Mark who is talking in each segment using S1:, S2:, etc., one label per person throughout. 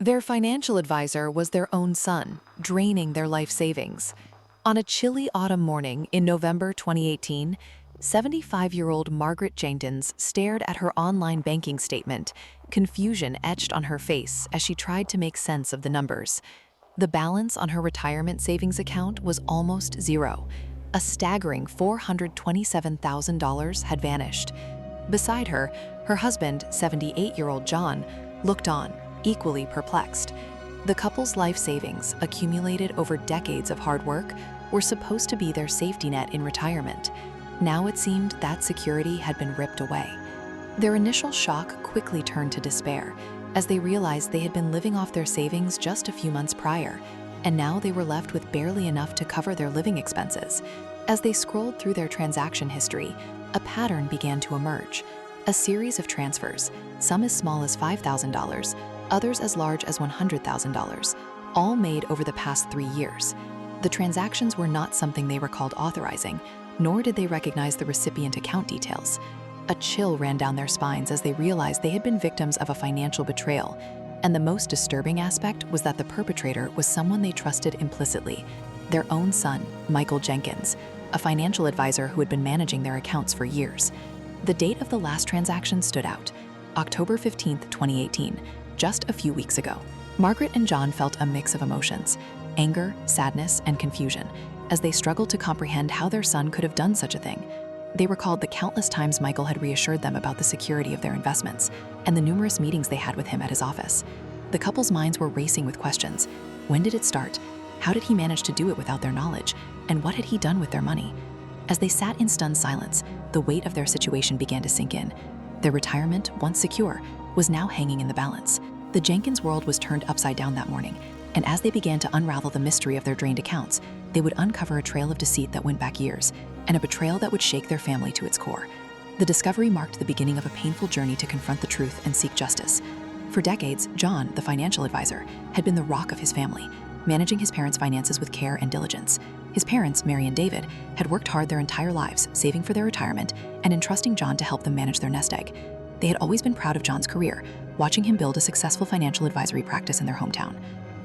S1: Their financial advisor was their own son, draining their life savings. On a chilly autumn morning in November 2018, 75-year-old Margaret Jenkins stared at her online banking statement, confusion etched on her face as she tried to make sense of the numbers. The balance on her retirement savings account was almost zero. A staggering $427,000 had vanished. Beside her, her husband, 78-year-old John, looked on, equally perplexed. The couple's life savings, accumulated over decades of hard work, were supposed to be their safety net in retirement. Now it seemed that security had been ripped away. Their initial shock quickly turned to despair, as they realized they had been living off their savings just a few months prior, and now they were left with barely enough to cover their living expenses. As they scrolled through their transaction history, a pattern began to emerge. A series of transfers, some as small as $5,000, others as large as $100,000, all made over the past 3 years. The transactions were not something they recalled authorizing, nor did they recognize the recipient account details. A chill ran down their spines as they realized they had been victims of a financial betrayal, and the most disturbing aspect was that the perpetrator was someone they trusted implicitly, their own son, Michael Jenkins, a financial advisor who had been managing their accounts for years. The date of the last transaction stood out, October 15, 2018, just a few weeks ago. Margaret and John felt a mix of emotions, anger, sadness, and confusion, as they struggled to comprehend how their son could have done such a thing. They recalled the countless times Michael had reassured them about the security of their investments, and the numerous meetings they had with him at his office. The couple's minds were racing with questions. When did it start? How did he manage to do it without their knowledge? And what had he done with their money? As they sat in stunned silence, the weight of their situation began to sink in. Their retirement, once secure, was now hanging in the balance. The Jenkins world was turned upside down that morning, and as they began to unravel the mystery of their drained accounts, they would uncover a trail of deceit that went back years, and a betrayal that would shake their family to its core. The discovery marked the beginning of a painful journey to confront the truth and seek justice. For decades, John, the financial advisor, had been the rock of his family, managing his parents' finances with care and diligence. His parents, Mary and David, had worked hard their entire lives, saving for their retirement and entrusting John to help them manage their nest egg. They had always been proud of John's career, watching him build a successful financial advisory practice in their hometown.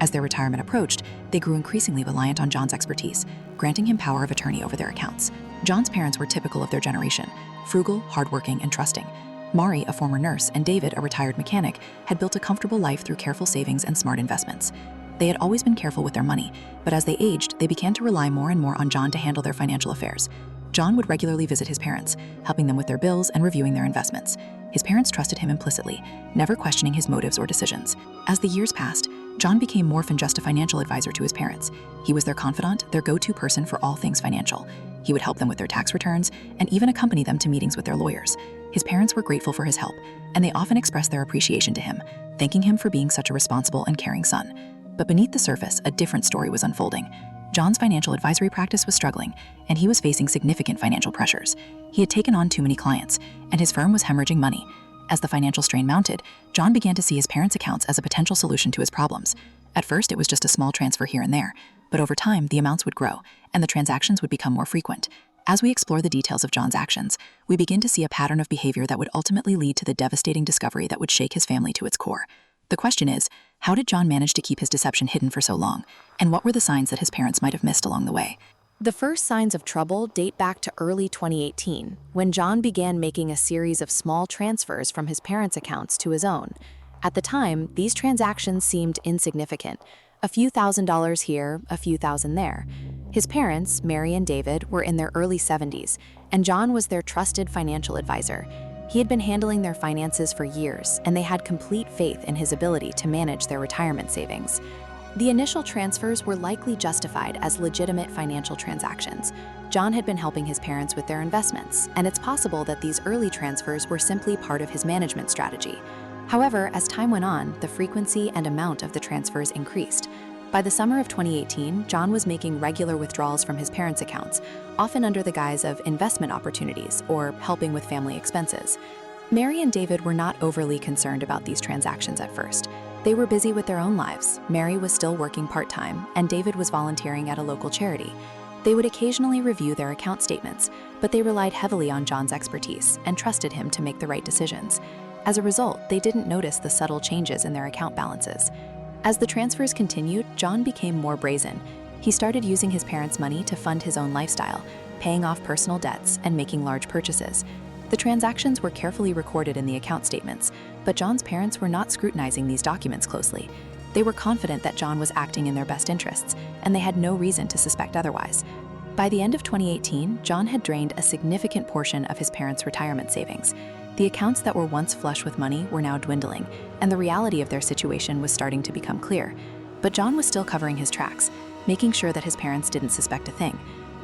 S1: As their retirement approached, they grew increasingly reliant on John's expertise, granting him power of attorney over their accounts. John's parents were typical of their generation, frugal, hardworking, and trusting. Mari, a former nurse, and David, a retired mechanic, had built a comfortable life through careful savings and smart investments. They had always been careful with their money, but as they aged, they began to rely more and more on John to handle their financial affairs. John would regularly visit his parents, helping them with their bills and reviewing their investments. His parents trusted him implicitly, never questioning his motives or decisions. As the years passed, John became more than just a financial advisor to his parents. He was their confidant, their go-to person for all things financial. He would help them with their tax returns and even accompany them to meetings with their lawyers. His parents were grateful for his help, and they often expressed their appreciation to him, thanking him for being such a responsible and caring son. But beneath the surface, a different story was unfolding. John's financial advisory practice was struggling, and he was facing significant financial pressures. He had taken on too many clients, and his firm was hemorrhaging money. As the financial strain mounted, John began to see his parents' accounts as a potential solution to his problems. At first, it was just a small transfer here and there, but over time, the amounts would grow, and the transactions would become more frequent. As we explore the details of John's actions, we begin to see a pattern of behavior that would ultimately lead to the devastating discovery that would shake his family to its core. The question is, how did John manage to keep his deception hidden for so long? And what were the signs that his parents might have missed along the way?
S2: The first signs of trouble date back to early 2018, when John began making a series of small transfers from his parents' accounts to his own. At the time, these transactions seemed insignificant. A few $1,000s here, a few thousand there. His parents, Mary and David, were in their early 70s, and John was their trusted financial advisor. He had been handling their finances for years, and they had complete faith in his ability to manage their retirement savings. The initial transfers were likely justified as legitimate financial transactions. John had been helping his parents with their investments, and it's possible that these early transfers were simply part of his management strategy. However, as time went on, the frequency and amount of the transfers increased. By the summer of 2018, John was making regular withdrawals from his parents' accounts, often under the guise of investment opportunities or helping with family expenses. Mary and David were not overly concerned about these transactions at first. They were busy with their own lives. Mary was still working part-time, and David was volunteering at a local charity. They would occasionally review their account statements, but they relied heavily on John's expertise and trusted him to make the right decisions. As a result, they didn't notice the subtle changes in their account balances. As the transfers continued, John became more brazen. He started using his parents' money to fund his own lifestyle, paying off personal debts and making large purchases. The transactions were carefully recorded in the account statements, but John's parents were not scrutinizing these documents closely. They were confident that John was acting in their best interests, and they had no reason to suspect otherwise. By the end of 2018, John had drained a significant portion of his parents' retirement savings. The accounts that were once flush with money were now dwindling, and the reality of their situation was starting to become clear. But John was still covering his tracks, making sure that his parents didn't suspect a thing.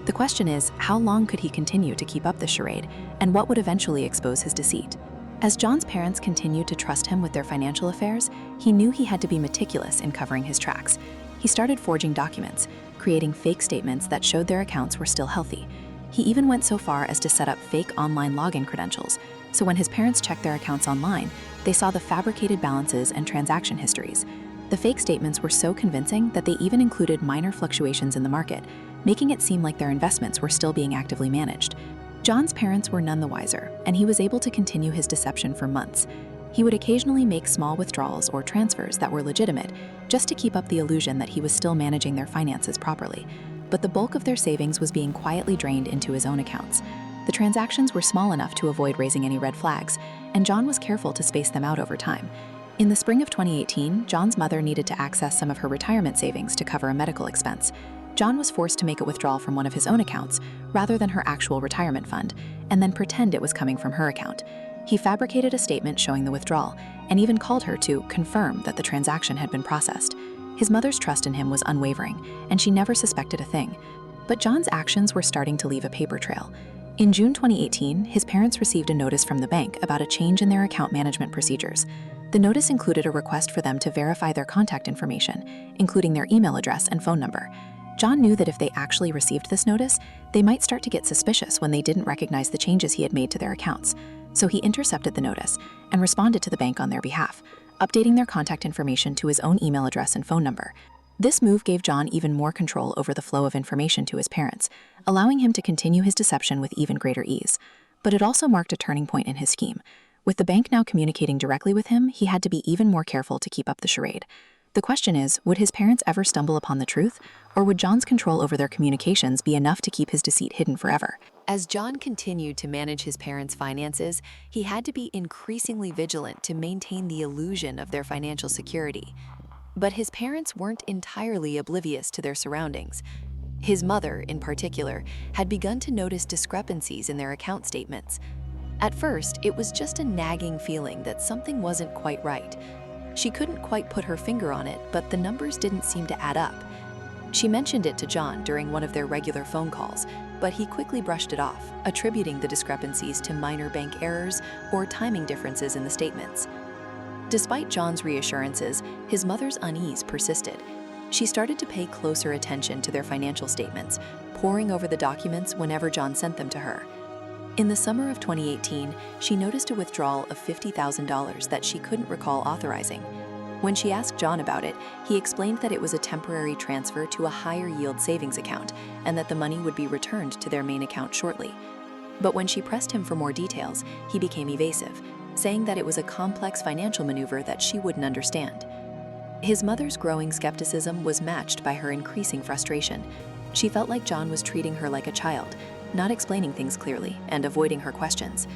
S2: The question is, how long could he continue to keep up the charade, and what would eventually expose his deceit? As John's parents continued to trust him with their financial affairs, he knew he had to be meticulous in covering his tracks. He started forging documents, creating fake statements that showed their accounts were still healthy. He even went so far as to set up fake online login credentials, so when his parents checked their accounts online, they saw the fabricated balances and transaction histories. The fake statements were so convincing that they even included minor fluctuations in the market, making it seem like their investments were still being actively managed. John's parents were none the wiser, and he was able to continue his deception for months. He would occasionally make small withdrawals or transfers that were legitimate, just to keep up the illusion that he was still managing their finances properly. But the bulk of their savings was being quietly drained into his own accounts. The transactions were small enough to avoid raising any red flags, and John was careful to space them out over time. In the spring of 2018, John's mother needed to access some of her retirement savings to cover a medical expense. John was forced to make a withdrawal from one of his own accounts, rather than her actual retirement fund, and then pretend it was coming from her account. He fabricated a statement showing the withdrawal, and even called her to confirm that the transaction had been processed. His mother's trust in him was unwavering, and she never suspected a thing. But John's actions were starting to leave a paper trail. In June 2018, his parents received a notice from the bank about a change in their account management procedures. The notice included a request for them to verify their contact information, including their email address and phone number. John knew that if they actually received this notice, they might start to get suspicious when they didn't recognize the changes he had made to their accounts. So he intercepted the notice and responded to the bank on their behalf, updating their contact information to his own email address and phone number. This move gave John even more control over the flow of information to his parents, allowing him to continue his deception with even greater ease. But it also marked a turning point in his scheme. With the bank now communicating directly with him, he had to be even more careful to keep up the charade. The question is, would his parents ever stumble upon the truth, or would John's control over their communications be enough to keep his deceit hidden forever?
S1: As John continued to manage his parents' finances, he had to be increasingly vigilant to maintain the illusion of their financial security. But his parents weren't entirely oblivious to their surroundings. His mother, in particular, had begun to notice discrepancies in their account statements. At first, it was just a nagging feeling that something wasn't quite right. She couldn't quite put her finger on it, but the numbers didn't seem to add up. She mentioned it to John during one of their regular phone calls, but he quickly brushed it off, attributing the discrepancies to minor bank errors or timing differences in the statements. Despite John's reassurances, his mother's unease persisted. She started to pay closer attention to their financial statements, poring over the documents whenever John sent them to her. In the summer of 2018, she noticed a withdrawal of $50,000 that she couldn't recall authorizing. When she asked John about it, he explained that it was a temporary transfer to a higher-yield savings account and that the money would be returned to their main account shortly. But when she pressed him for more details, he became evasive, saying that it was a complex financial maneuver that she wouldn't understand. His mother's growing skepticism was matched by her increasing frustration. She felt like John was treating her like a child, not explaining things clearly and avoiding her questions.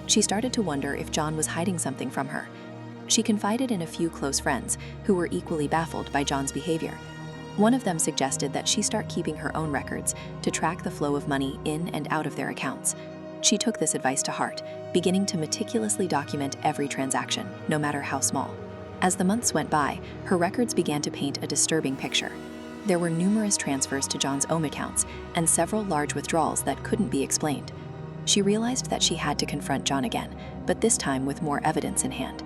S1: She started to wonder if John was hiding something from her. She confided in a few close friends who were equally baffled by John's behavior. One of them suggested that she start keeping her own records to track the flow of money in and out of their accounts. She took this advice to heart, beginning to meticulously document every transaction, no matter how small. As the months went by, her records began to paint a disturbing picture. There were numerous transfers to John's own accounts and several large withdrawals that couldn't be explained. She realized that she had to confront John again, but this time with more evidence in hand.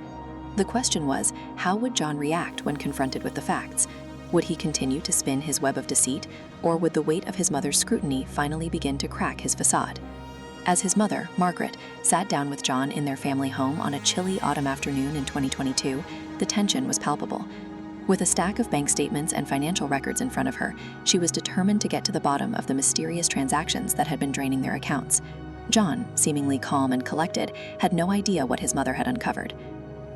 S1: The question was, how would John react when confronted with the facts? Would he continue to spin his web of deceit, or would the weight of his mother's scrutiny finally begin to crack his facade? As his mother, Margaret, sat down with John in their family home on a chilly autumn afternoon in 2022, the tension was palpable. With a stack of bank statements and financial records in front of her, she was determined to get to the bottom of the mysterious transactions that had been draining their accounts. John, seemingly calm and collected, had no idea what his mother had uncovered.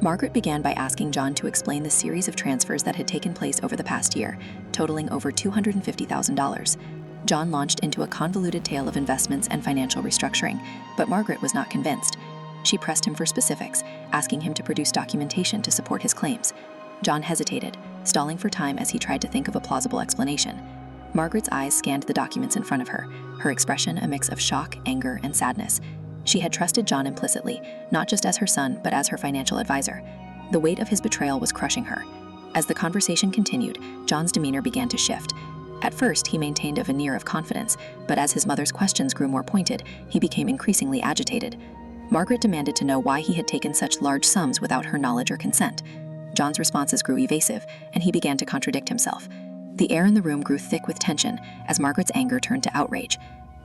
S2: Margaret began by asking John to explain the series of transfers that had taken place over the past year, totaling over $250,000. John launched into a convoluted tale of investments and financial restructuring, but Margaret was not convinced. She pressed him for specifics, asking him to produce documentation to support his claims. John hesitated, stalling for time as he tried to think of a plausible explanation. Margaret's eyes scanned the documents in front of her, her expression a mix of shock, anger, and sadness. She had trusted John implicitly, not just as her son, but as her financial advisor. The weight of his betrayal was crushing her. As the conversation continued, John's demeanor began to shift. At first, he maintained a veneer of confidence, but as his mother's questions grew more pointed, he became increasingly agitated. Margaret demanded to know why he had taken such large sums without her knowledge or consent. John's responses grew evasive, and he began to contradict himself. The air in the room grew thick with tension as Margaret's anger turned to outrage.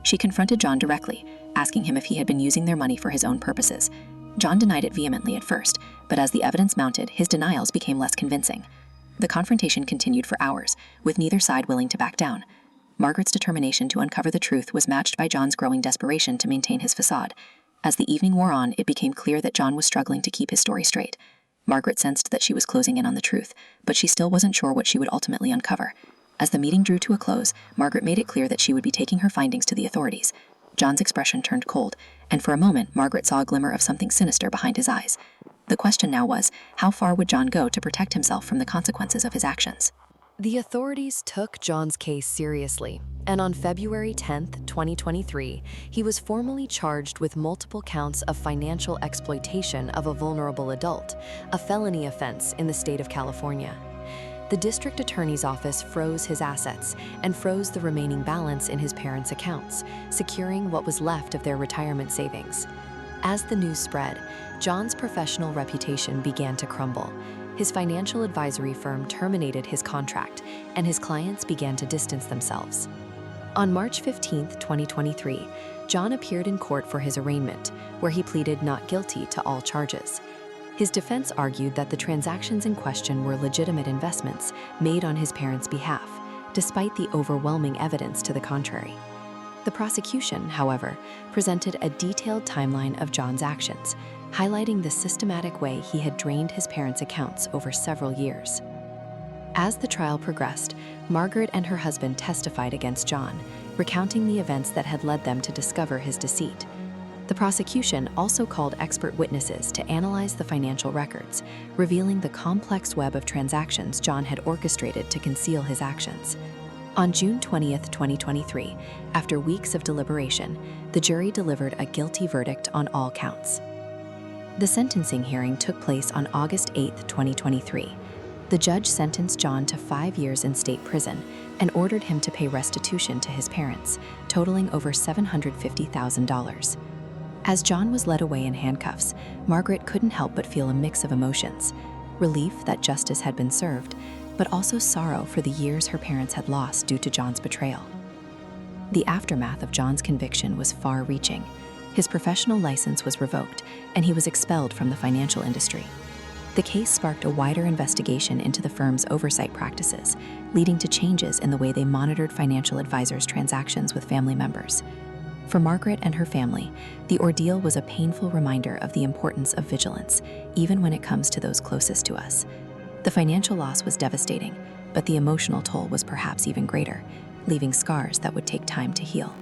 S2: She confronted John directly, asking him if he had been using their money for his own purposes. John denied it vehemently at first, but as the evidence mounted, his denials became less convincing. The confrontation continued for hours, with neither side willing to back down. Margaret's determination to uncover the truth was matched by John's growing desperation to maintain his facade. As the evening wore on, it became clear that John was struggling to keep his story straight. Margaret sensed that she was closing in on the truth, but she still wasn't sure what she would ultimately uncover. As the meeting drew to a close, Margaret made it clear that she would be taking her findings to the authorities. John's expression turned cold, and for a moment, Margaret saw a glimmer of something sinister behind his eyes. The question now was, how far would John go to protect himself from the consequences of his actions?
S1: The authorities took John's case seriously, and on February 10, 2023, he was formally charged with multiple counts of financial exploitation of a vulnerable adult, a felony offense in the state of California. The district attorney's office froze his assets and froze the remaining balance in his parents' accounts, securing what was left of their retirement savings. As the news spread, John's professional reputation began to crumble. His financial advisory firm terminated his contract, and his clients began to distance themselves. On March 15, 2023, John appeared in court for his arraignment, where he pleaded not guilty to all charges. His defense argued that the transactions in question were legitimate investments made on his parents' behalf, despite the overwhelming evidence to the contrary. The prosecution, however, presented a detailed timeline of John's actions, highlighting the systematic way he had drained his parents' accounts over several years. As the trial progressed, Margaret and her husband testified against John, recounting the events that had led them to discover his deceit. The prosecution also called expert witnesses to analyze the financial records, revealing the complex web of transactions John had orchestrated to conceal his actions. On June 20, 2023, after weeks of deliberation, the jury delivered a guilty verdict on all counts. The sentencing hearing took place on August 8, 2023. The judge sentenced John to 5 years in state prison and ordered him to pay restitution to his parents, totaling over $750,000. As John was led away in handcuffs, Margaret couldn't help but feel a mix of emotions: relief that justice had been served, but also sorrow for the years her parents had lost due to John's betrayal. The aftermath of John's conviction was far-reaching. His professional license was revoked, and he was expelled from the financial industry. The case sparked a wider investigation into the firm's oversight practices, leading to changes in the way they monitored financial advisors' transactions with family members. For Margaret and her family, the ordeal was a painful reminder of the importance of vigilance, even when it comes to those closest to us. The financial loss was devastating, but the emotional toll was perhaps even greater, leaving scars that would take time to heal.